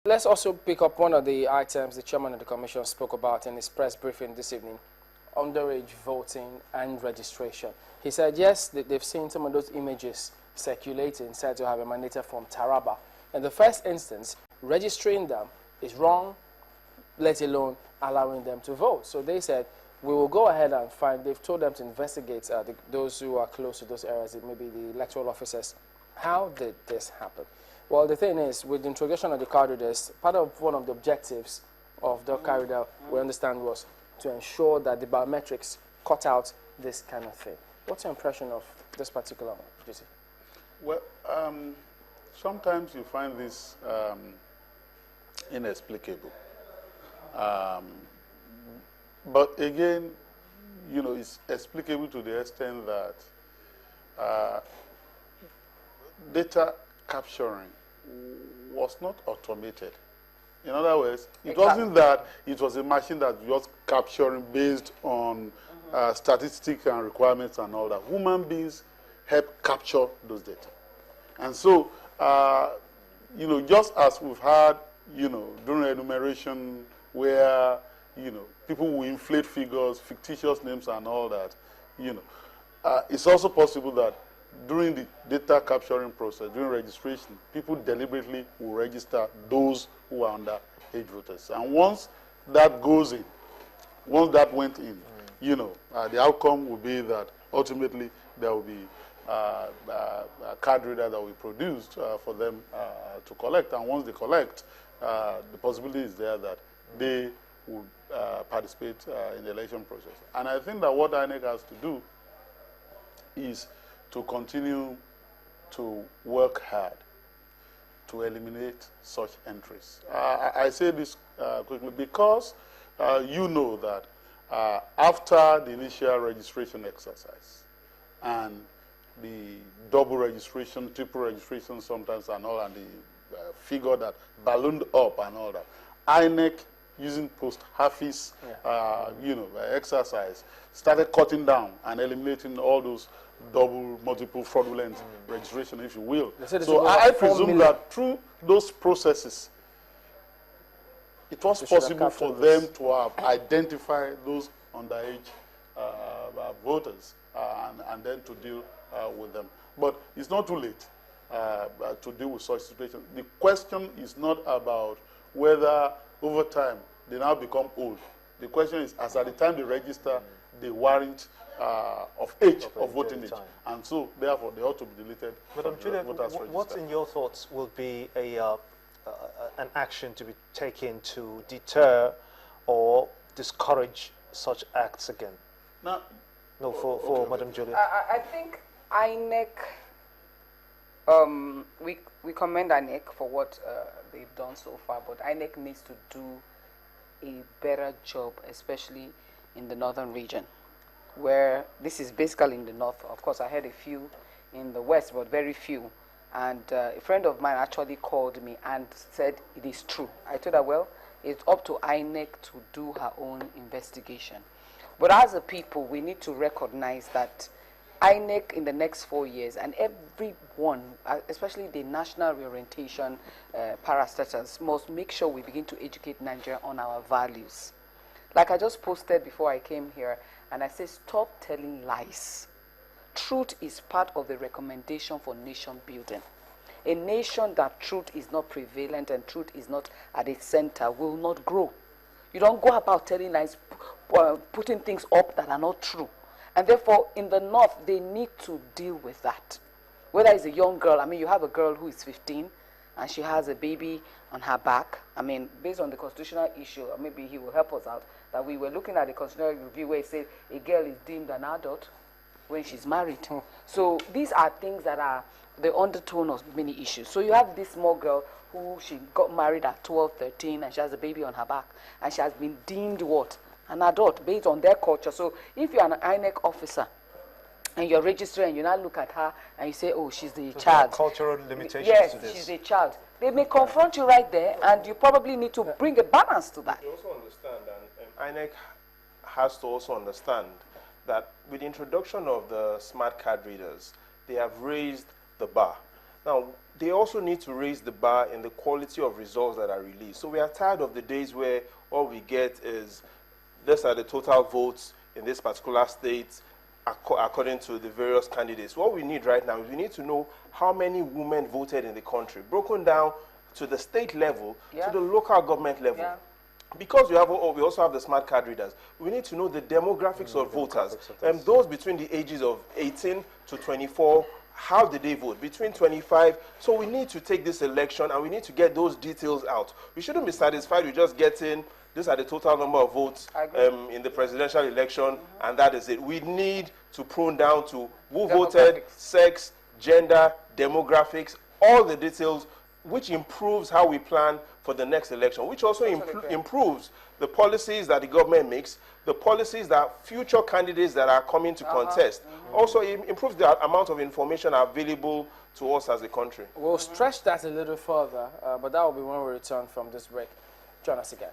Let's also pick up one of the items the chairman of the commission spoke about in his press briefing this evening, underage voting and registration. He said, yes, they've seen some of those images circulating, said to have emanated from Taraba. In the first instance, registering them is wrong, let alone allowing them to vote. So they said, we will go ahead and find, they've told them to investigate those who are close to those areas, maybe the electoral officers. How did this happen? Well, the thing is, with the introduction of the card readers, part of one of the objectives of the card reader, we understand, was to ensure that the biometrics cut out this kind of thing. What's your impression of this particular one, GC? Well, sometimes you find this inexplicable. But again, you know, it's explicable to the extent that data capturing was not automated. In other words, it wasn't that it was a machine that was capturing based on statistics and requirements and all that. Human beings help capture those data. And so, you know, just as we've had, you know, during enumeration where, you know, people will inflate figures, fictitious names and all that, you know, it's also possible that during the data capturing process, during registration, people deliberately will register those who are underage voters. And once that goes in, once that went in, you know, the outcome will be that ultimately there will be a card reader that will be produced for them to collect. And once they collect, the possibility is there that they would participate in the election process. And I think that what INEC has to do is to continue to work hard to eliminate such entries. I say this quickly because you know that after the initial registration exercise and the double registration, triple registration sometimes and all, and the figure that ballooned up and all that, INEC, using post-Hafiz, you know, exercise, started cutting down and eliminating all those double, multiple fraudulent registration, if you will. So I presume that through those processes, it was possible for them to have identified those underage voters and then to deal with them. But it's not too late to deal with such situations. The question is not about whether over time they now become old. The question is, as at the time they register, they warrant of age, of voting age. And so, therefore, they ought to be deleted. Madam Juliet, what in your thoughts will be an action to be taken to deter or discourage such acts again? Now, for Madam Juliet. I think INEC, we commend INEC for what they've done so far, but INEC needs to do a better job, especially in the northern region, where this is basically in the north. Of course, I had a few in the west, but very few. And a friend of mine actually called me and said it is true. I told her, well, it's up to INEC to do her own investigation. But as a people, we need to recognize that INEC in the next 4 years, and everyone, especially the national reorientation parastatals, must make sure we begin to educate Nigeria on our values. Like I just posted before I came here, and I say, stop telling lies. Truth is part of the recommendation for nation building. A nation that truth is not prevalent and truth is not at its center will not grow. You don't go about telling lies, putting things up that are not true. And therefore, in the north, they need to deal with that. Whether it's a young girl, I mean, you have a girl who is 15, and she has a baby on her back. I mean, based on the constitutional issue, maybe he will help us out, that we were looking at the constitutional review where it said a girl is deemed an adult when she's married. So these are things that are the undertone of many issues. So you have this small girl who she got married at 12, 13, and she has a baby on her back, and she has been deemed what? An adult based on their culture. So if you're an INEC officer and you're registering and you now look at her and you say, oh, she's the child. Cultural limitations to this. Yes, she's a child. They may confront you right there, and you probably need to bring a balance to that. You also understand, and INEC has to also understand that with the introduction of the smart card readers, they have raised the bar. Now, they also need to raise the bar in the quality of results that are released. So we are tired of the days where all we get is, these are the total votes in this particular state according to the various candidates. What we need right now is we need to know how many women voted in the country, broken down to the state level, to the local government level. Yeah. Because we also have the smart card readers, we need to know the demographics of voters, and those between the ages of 18 to 24, how did they vote? Between 25, so we need to take this election and we need to get those details out. We shouldn't be satisfied with just getting, these are the total number of votes in the presidential election, and that is it. We need to prune down to who voted, sex, gender, demographics, all the details, which improves how we plan for the next election, which also improves the policies that the government makes, the policies that future candidates that are coming to contest. Also improves the amount of information available to us as a country. We'll stretch that a little further, but that will be when we return from this break. Join us again.